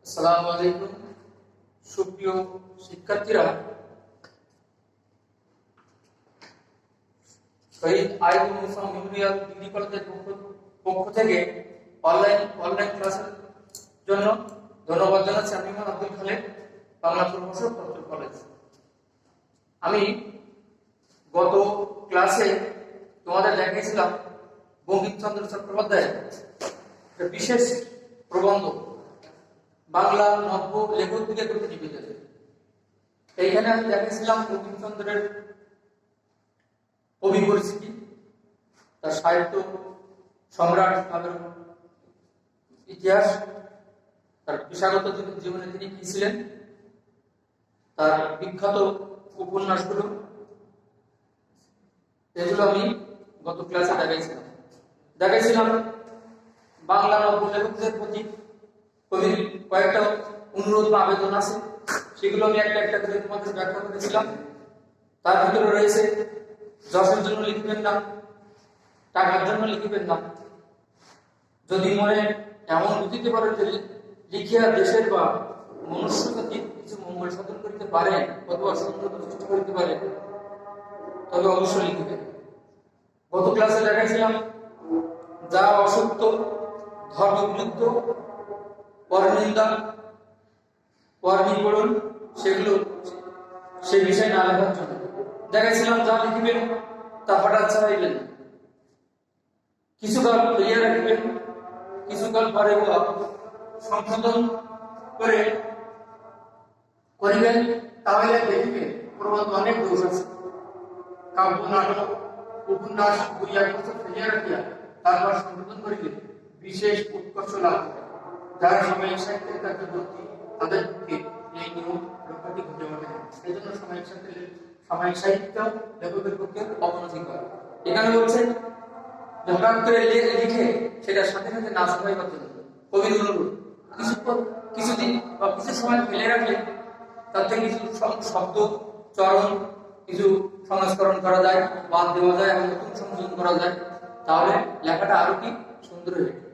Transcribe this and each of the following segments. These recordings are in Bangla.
আসসালামু আলাইকুম সুপ্রিয় শিক্ষার্থীরা, শহীদ আইয়ুব মুসা মেমোরিয়াল ডিগ্রি কলেজের পক্ষ থেকে অনলাইন ক্লাসের জন্য ধন্যবাদ জানাচ্ছি। আমি মোহাম্মদ আব্দুল খালেক, বাংলা প্রভাষক, প্রচুর কলেজ। আমি গত ক্লাসে তোমাদের দেখিয়েছিলাম বঙ্কিমচন্দ্র চট্টোপাধ্যায়ের বিশেষ প্রবন্ধ বাংলা নব্য লেখক দিকে প্রতিনিবেদন। এইখানে আমি দেখিয়েছিলাম বঙ্কিমচন্দ্রের কবি পরিচিতি, তার সাহিত্য সম্রাট ভাবের ইতিহাস, তার পেশাগত জীবনে তিনি কি ছিলেন, তার বিখ্যাত উপন্যাসগুলো, এগুলো আমি গত ক্লাসে দেখাইছিলাম। বাংলা নব্য লেখকদের প্রতি কবির কয়েকটা অনুরোধ বা আবেদন আছে, সেগুলো আমি একটা একটা করে তোমাদের ব্যাখ্যা করেছিলাম। তার ভিতরে রয়েছে যশের জন্য লিখবেন না, টাকার জন্য লিখবেন না, যদি মনে এমন বুঝিতে পারে যে লিখিয়া দেশের বা মনুষ্য জাতির কিছু মঙ্গল সাধন করতে পারে অথবা সুন্দরতা সৃষ্টি করতে পারে, তবে অবশ্যই লিখবেন। গত ক্লাসে দেখাইছিলাম যা অসত্য, ধর্মবিরুদ্ধ, পরনিন্দা, পরনিপীড়ন, সেগুলো সে বিষয় না লেখার জন্য দেখাইছিলাম। যা লিখবেন তা হঠাৎ ছাড়াইবেন, কিছুকাল ফেলিয়া রাখবেন, কিছুকাল পরে সংশোধন করে করিবেন, তাহলে দেখবেন প্রবন্ধ অনেক দোষ আছে। কাব্য, নাটক, উপন্যাস 2-1 বছর ফেলিয়া রাখিয়া তারপর সংশোধন করিলে বিশেষ উৎকর্ষ লাভ করে। যারা সাময়িক সাহিত্যের কাছে ভর্তি তাদের পক্ষে এই নিয়ম রক্ষাটি ঘটে ওঠে। সেই জন্য সাময়িক সাহিত্য লেখকের পক্ষে অবনতি করে। এখানে বলছে হঠাৎ করে লিখে সেটা সাথে সাথে না ছাপাইবার জন্য কবির অনুরোধ, কিছুদিন বা কিছু সময় ফেলে রাখলে তার থেকে কিছু শব্দ চরণ কিছু সংস্করণ করা যায়, বাদ দেওয়া যায় এবং নতুন সংশোধন করা যায়, তাহলে লেখাটা আরো কি সুন্দর হয়ে যায়।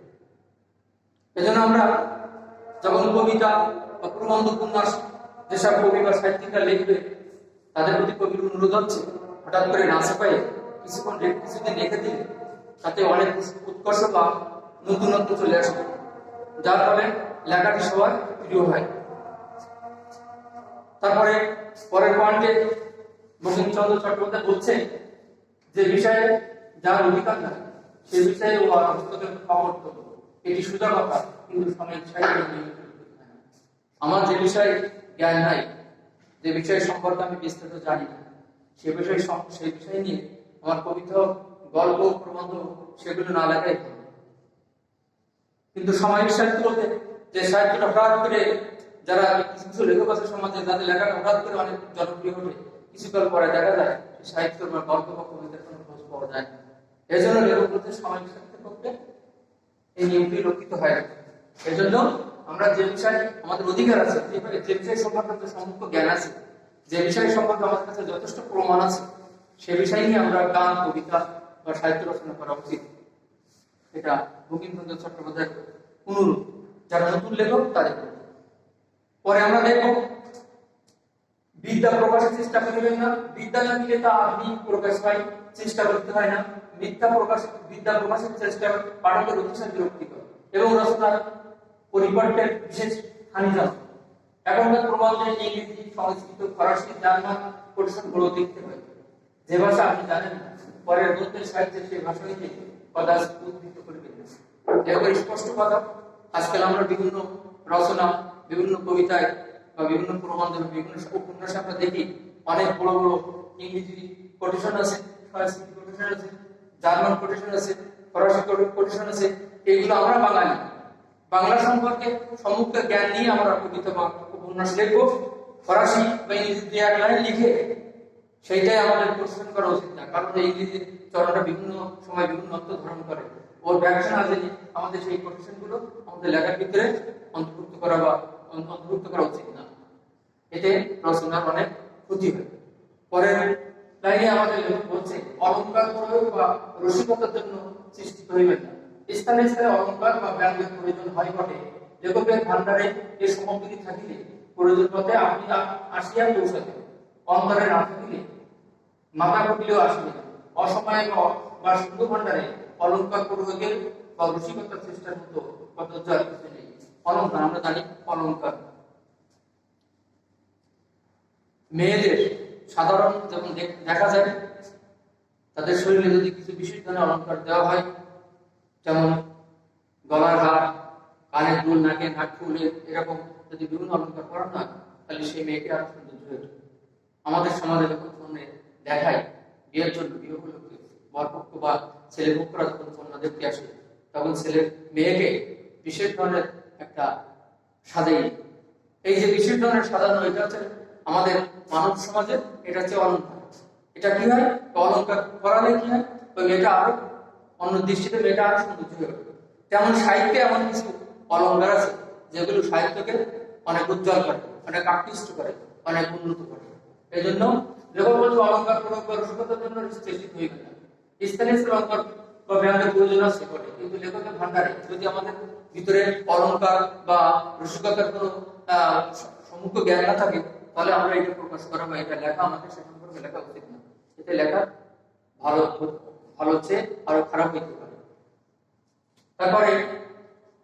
এজন্য আমরা যখন কবিতা বা প্রবন্ধ, উপন্যাস যেসব কবি বা সাহিত্যিকরা লিখবে তাদের প্রতি কবির অনুরোধ হচ্ছে হঠাৎ করে না ছাপাই কিছুদিন রেখে দিলে তাতে অনেক উৎকর্ষ বা নতুনত্ব চলে আসবে, যার ফলে লেখাটি সবার প্রিয় হয়। তারপরে পরের পয়েন্টে বঙ্কিমচন্দ্র চট্টোপাধ্যায় বলছে যে বিষয়ে যার অধিকার নাই সে বিষয়ে ও হস্তক্ষেপ অকর্তব্য। এটি সোজা কথা, কিন্তু সাময়িক সাহিত্য আমার যে বিষয়ে জ্ঞান নাই, যে বিষয় সম্পর্কে আমি বিস্তারিত জানি না, সেই বিষয় নিয়ে আমার কবিতা, গল্প, প্রবন্ধ সেগুলো না লেখাই ভালো। কিন্তু সাময়িক সাহিত্য বলতে যে সাহিত্যটা হঠাৎ করে যারা কিছু লেখক আছে সমাজে, যাদের লেখাটা হঠাৎ করে অনেক জনপ্রিয় ওঠে, কিছুকাল পরে দেখা যায় সাহিত্য বা গল্প বা কবিতার কোনো খোঁজ পাওয়া যায় না। এই জন্য লেখক বলতে সাময়িক সাহিত্যের পক্ষে এই নিয়মটি রক্ষিত হয় না। এই জন্য আমরা যে বিষয়ে আমাদের অধিকার আছে, যে বিষয় সম্পর্কে সম্মুখ জ্ঞান আছে, যে বিষয় সম্পর্কে আমাদের কাছে যথেষ্ট প্রমাণ আছে, সে বিষয় নিয়ে আমরা গান, কবিতা বা সাহিত্য রচনা করা উচিত। এটা বঙ্কিমচন্দ্র চট্টোপাধ্যায়ের অনুরোধ যারা নতুন লেখক তাদের। পরে আমরা দেখব বিদ্যা প্রকাশের চেষ্টা করিবেন না, বিদ্যা লাগিলে তা আপনি প্রকাশ পাই, চেষ্টা করতে হয় না। বিদ্যা প্রকাশের চেষ্টা পাঠকের অতিশয় বিরক্তিকর এবং রচনার পরিপাট্যের বিশেষ হানি জানায়। এখনকার প্রবন্ধে ইংরেজি, সংস্কৃত, ফরাসি, জার্মান কোটেশন গুলো দেখতে পাই, যে ভাষা আপনি জানেন না, পরের গদ্যের সাহিত্যের সেই ভাষা হইতে কদাচ উদ্ধৃত করিবেন না। একেবারে স্পষ্ট কথা। আজকাল আমরা বিভিন্ন রচনা, বিভিন্ন কবিতায় বা বিভিন্ন প্রবন্ধ, বিভিন্ন উপন্যাসে আমরা দেখি অনেক বড় বড় ইংরেজি কোটেশন আছে, সংস্কৃত কোটেশন আছে, জার্মান কোটেশন আছে, ফরাসি কোটেশন আছে। এগুলো আমরা বাঙালি, বাংলা সম্পর্কে সম্মুখ জ্ঞান নিয়ে আমরা কবিতা বা উপন্যাস লিখবো। ফরাসি বা ইংরেজি 2-1 লাইন লিখে সেইটাই আমাদের কোটেশন করা উচিত না, কারণ ইংরেজির চরণটা বিভিন্ন সময় বিভিন্ন অর্থ ধারণ করে। ওর ব্যাখ্যা না জেনে আমাদের সেই কোটেশন গুলো আমাদের লেখার ভিতরে অন্তর্ভুক্ত করা উচিত না। এতে রচনার অনেক ক্ষতি হয়। পরের লাইনে আমাদের লেখক বলছে অলংকার প্রয়োগ বা রসিকতার জন্য সৃষ্টি করিবেন না। স্থানে স্থানে অলংকার বা ব্যঙ্গের প্রয়োজন হয় বটে, লেখকের ভান্ডারে এই সমপ্রীতি থাকিলে প্রয়োজন পথে আপনি আসিয়া পৌঁছাতে, অন্তরে না থাকিলে মাথা কপিলেও আসবে না। অসময়ে বা সিন্ধু ভান্ডারে অলঙ্কার প্রয়োগের বা রসিকতার চেষ্টার মতো কদর্য আর কিছু নেই। অলঙ্কার আমরা জানি, অলঙ্কার মেয়েদের সাধারণ যখন দেখা যায় তাদের শরীরে যদি কিছু বিশেষ ধরনের অলঙ্কার দেওয়া হয়, যেমন গলার হার, কানের দুল, নাকে নাকফুল, এরকম যদি বিভিন্ন অলঙ্কার পরানো হয় তাহলে সেই মেয়েকে আরো সৌন্দর্য হয়ে ওঠে। আমাদের সমাজে যখন কন্যা দেখায় বিয়ের জন্য, বিয়ে উপলক্ষে বরপক্ষ বা ছেলে পক্ষরা যখন কন্যা দেখতে আসে তখন ছেলের মেয়েকে বিশেষ ধরনের একটা সাজাই। এই যে বিশেষ ধরনের সাজানো, এটা হচ্ছে আমাদের মানব সমাজের, এটা হচ্ছে অলঙ্কার। এটা কি হয়, অলঙ্কার করালে কি হয়, ওই মেয়েটা আরো অন্য দৃষ্টিতে মেয়েটা আরো সৌন্দর্য হয়ে ওঠে। তেমন সাহিত্যে এমন কিছু অলঙ্কার আছে যেগুলো সাহিত্যকে অনেক উজ্জ্বল করে, অনেক আকৃষ্ট করে, অনেক উন্নত করে। এই জন্য লেখক বলছে অলঙ্কার প্রয়োগ বা রসিকতার জন্য চেষ্টিত হয়ে গেল। স্থানীয় অলঙ্কার বা ব্যায়ামের প্রয়োজন আছে বটে, কিন্তু লেখকের ভান্ডারে যদি আমাদের ভিতরে অলঙ্কার বা রসিকতার কোনো সম্মুখ জ্ঞান না থাকে তাহলে আমরা এটা প্রকাশ করা বা এটা লেখা আমাদের সে সম্পর্কে লেখা উচিত না। এতে লেখা ভালো ভালো হচ্ছে আরো খারাপ হইতে পারে। তারপরে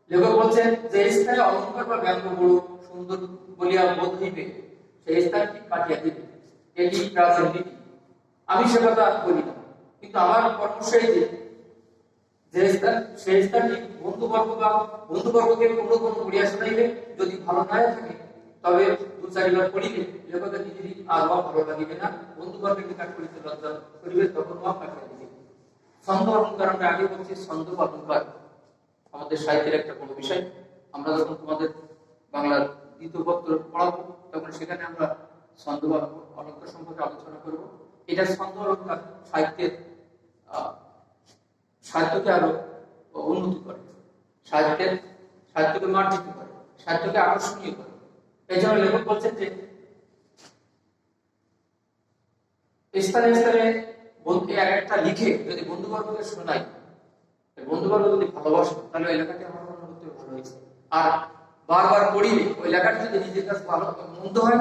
লেখক বলছেন যে স্থানে অলঙ্কার বা ব্যঙ্গ বড় সুন্দর বলিয়া বোধ হইবে সেই স্থানটি কাটিয়া দিবে, এটি রাজনীতি। আমি সে কথা বলি না, কিন্তু আমার পরামর্শ এই যে সেই স্থানটি বন্ধুবর্গকে কোনো পড়িয়া শোনাইলে যদি ভালো না থাকে তবে দু চারিবার পড়িলে লেখকের নিজেরই আর ভালো লাগিবে না, বন্ধুবর্গের নিকট করিতে লজ্জা করিবে, তখন কাটিয়া দিবে। ছন্দ অলঙ্কার, আমরা আগে বলছি ছন্দ অলঙ্কার আমাদের সাহিত্যের একটা বড় বিষয়। আমরা যখন তোমাদের বাংলার দ্বিতীয় পত্র পড়াবো তখন সেখানে আমরা ছন্দ অলঙ্কার সম্পর্কে আলোচনা করব। এটা ছন্দ অলঙ্কার সাহিত্যকে আরো উন্নতি করে, সাহিত্যকে মার্জিত করে, সাহিত্যকে আকর্ষণীয় করে। এই জন্য লেখক বলছেন যে স্থানে স্থানে এক একটা লিখে যদি বন্ধুবর্গকে শোনায়, বন্ধুবর্গ যদি ভালোবাসে তাহলে ওই লেখাটি আমার মনে করতে ভালো হয়েছে। আর বারবার পড়িলে ওই লেখাটি যদি নিজের কাছে ভালো মন্দ হয়,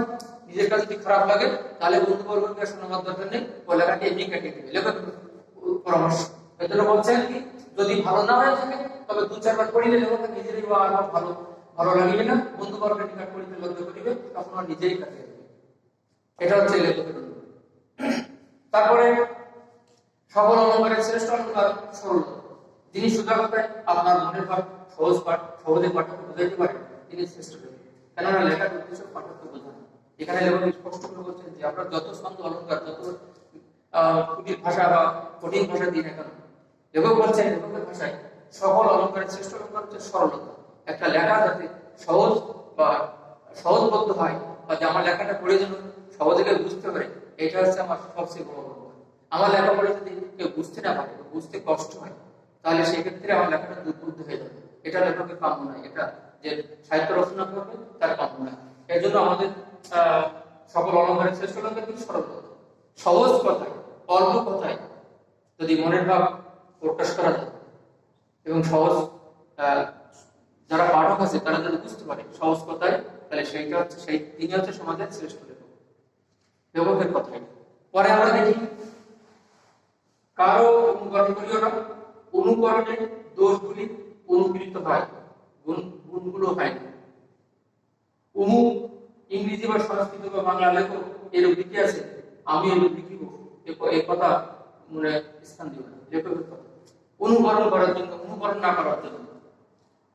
নিজের কাছে যদি খারাপ লাগে তাহলে বন্ধুবর্গকে শোনাবার দরকার নেই, ওই লেখাটি এমনি কেটে দেবে। লেখক পরামর্শ এই জন্য বলছেন কি, যদি ভালো না হয়ে থাকে তবে দু চারবার পড়িলে লেখকের নিজেরই আর ভালো ভালো লাগিবে না, বন্ধুবর্গের নিকট পড়িতে লজ্জা করিবে, তখন আর নিজেই কাটিয়ে দেবে। এটা হচ্ছে লেখকের। তারপরে সকল অলঙ্কারের শ্রেষ্ঠ অলঙ্কার সরলতা। যিনি সোজা কথায় আপনার মনের ভাব সহজে পাঠককে বোঝাইতে পারেন তিনি শ্রেষ্ঠ লেখক। কেননা লেখার উদ্দেশ্য পাঠককে বোঝানো। এখানে লেখক স্পষ্ট করে বলছেন যে আমরা যত ছন্দ অলঙ্কার, যত কুটির ভাষা বা কঠিন ভাষা দিই না কেন, লেখক বলছেন লেখকের ভাষায় সকল অলঙ্কারের শ্রেষ্ঠ অলঙ্কার হচ্ছে সরলতা। একটা লেখা যাতে সহজ বা সহজবদ্ধ হয়, বা যে আমার লেখাটা পড়ে যেন সহজে কেউ বুঝতে পারে, এটা হচ্ছে আমার সবচেয়ে বড় অলঙ্কার। আমার লেখা পড়ে যদি কেউ বুঝতে না পারে, বুঝতে কষ্ট হয়, তাহলে সেক্ষেত্রে আমার লেখাটা দুর্বোধ্য হয়ে যাবে। এটা লেখকের কাম্য নয়, এটা যে সাহিত্য রচনা করবে তার কাম্য নয়। এই জন্য আমাদের সকল অলঙ্কারের শ্রেষ্ঠ অলঙ্কার কিন্তু সরলতা। সহজ কথায়, অল্প কথায় যদি মনের ভাব প্রকাশ করা যায় এবং সহজ যারা পাঠক আছে তারা যদি বুঝতে পারে সহজ কথায়, তাহলে সেইটা হচ্ছে তিনি হচ্ছে সমাজের শ্রেষ্ঠ লেখক। লেখকের কথাই। পরে আমরা দেখি কারো অনুকরণ করিও না, অনুকরণে দোষগুলি অনুকৃত হয়, গুণগুলো হয় না। অমুক ইংরেজি বা সংস্কৃত বা বাংলা লেখক এরূপ লিখে আছে, আমি এরূপ লিখিব, এই কথা মনে স্থান দিব না। লেখকের কথা অনুকরণ করার জন্য, অনুকরণ না করার জন্য।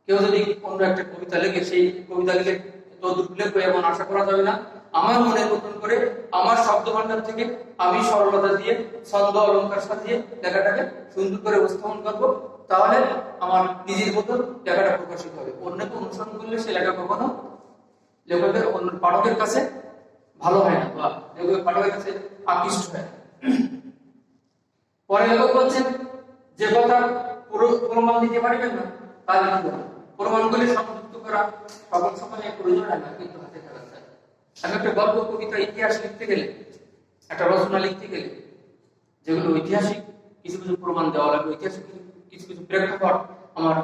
কেউ যদি অন্য একটা কবিতা লেখে, সেই কবিতা লিখে তদুপ লেখো এমন আশা করা যাবে না। আমার মনের মতন করে, আমার শব্দ ভান্ডার থেকে আমি সরলতা দিয়ে, ছন্দ অলঙ্কার সাজিয়ে লেখাটাকে সুন্দর করে উপস্থাপন করবো, তাহলে আমার নিজের মতন লেখাটা প্রকাশিত হবে। অন্যকে অনুসরণ করলে সে লেখা কখনো লেখকের অন্য পাঠকের কাছে ভালো হয় না, বা লেখকের পাঠকের কাছে আকৃষ্ট হয় না। পরে লেখক বলছেন যে কথা প্রমাণ দিতে পারবেন না তা লিখতে হবে। প্রমাণগুলি সংযুক্ত করা সকল সময় প্রয়োজন হয় না, কিন্তু হাতে থাকা যায়। আমি একটা গল্প, কবিতা, ইতিহাস লিখতে গেলে, একটা রচনা লিখতে গেলে যেগুলো ঐতিহাসিক কিছু কিছু প্রমাণ দেওয়া লাগবে, ঐতিহাসিক কিছু কিছু প্রেক্ষাপট আমার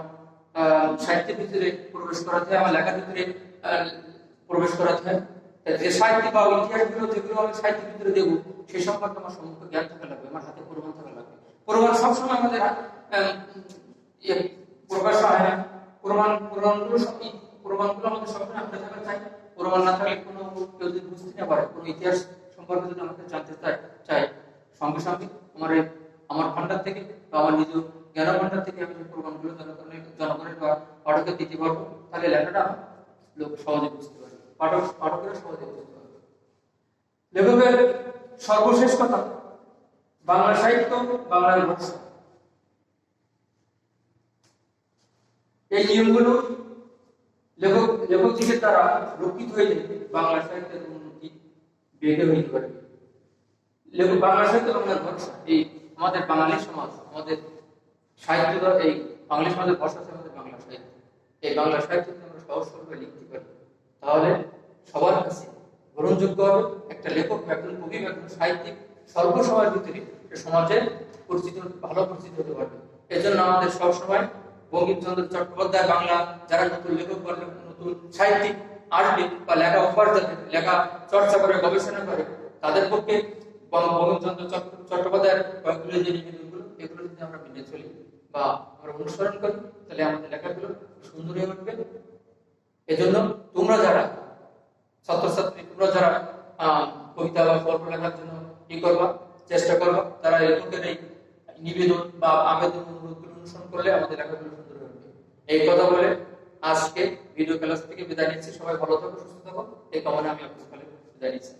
সাহিত্যের ভিতরে প্রবেশ করাতে হয়, আমার লেখার ভিতরে প্রবেশ করাতে হয়। যে সাহিত্য বা ইতিহাসগুলো যেগুলো আমি সাহিত্যের ভিতরে দেবো সেই সম্পর্কে আমার সম্মুখে জ্ঞান থাকা লাগবে, আমার হাতে প্রমাণ থাকা লাগবে। প্রমাণ সবসময় আমাদের প্রকাশ হয় না। প্রমাণগুলো আমাদের সবসময় হাতে থাকা চাই। প্রমাণ না থাকলে কোনো কেউ যদি বুঝতে না পারে, কোনো ইতিহাস সম্পর্কে যদি আমাকে জানতে চাই, সঙ্গে সঙ্গে আমার ভান্ডার থেকে বা আমার নিজ জ্ঞান ভান্ডার থেকে আমি প্রমাণগুলো জনগণের বা পাঠকের দিতে পারবো, তাহলে লেখাটা লোক সহজে বুঝতে পারবে, পাঠকেরা সহজে বুঝতে পারবে। লেখকের সর্বশেষ কথা, বাংলা সাহিত্য বাংলার ভাষা, এই নিয়মগুলো লেখক দিকের দ্বারা রক্ষিত হয়ে যাবে, বাংলা সাহিত্যের উন্নতি বেগে হইতে পারবে। বাংলা সাহিত্য বাংলার ভাষা, এই আমাদের বাঙালি সমাজ, আমাদের সাহিত্য, এই বাঙালি সমাজের ভাষা হচ্ছে আমাদের বাংলা সাহিত্য। এই বাংলা সাহিত্য যদি আমরা সহজ সরলে লিখতে পারি, তাহলে সবার কাছে গ্রহণযোগ্য হবে। একটা লেখক, একজন কবি, একজন সাহিত্যিক স্বল্প সময়ের ভিতরে সমাজে ভালো পরিচিত হতে পারবে। এজন্য আমাদের সবসময় বঙ্কিমচন্দ্র চট্টোপাধ্যায় বাংলা যারা নতুন লেখক বা নতুন সাহিত্যিক আসবে বা লেখা অফার যাবে, লেখা চর্চা করে গবেষণা করে, তাদের পক্ষে বঙ্কিমচন্দ্র চট্টোপাধ্যায়ের কয়েকগুলো যে নিবেদনগুলো, এগুলো যদি আমরা মেনে চলি বা আমরা অনুসরণ করি, তাহলে আমাদের লেখাগুলো সুন্দর হয়ে উঠবে। এজন্য তোমরা যারা ছাত্রছাত্রী, তোমরা যারা কবিতা বা গল্প লেখার জন্য চেষ্টা করবা, তারা লেখকের এই নিবেদন বা আবেদন অনুরোধগুলো অনুসরণ করলে আমাদের লেখাগুলো সুন্দর হবে। এই কথা বলে আজকে ভিডিও ক্লাস থেকে বিদায় নিচ্ছি। সবাই ভালো থাকো, সুস্থ থাকো, এই কামনা আমি আপনাদের বিদায় নিচ্ছি।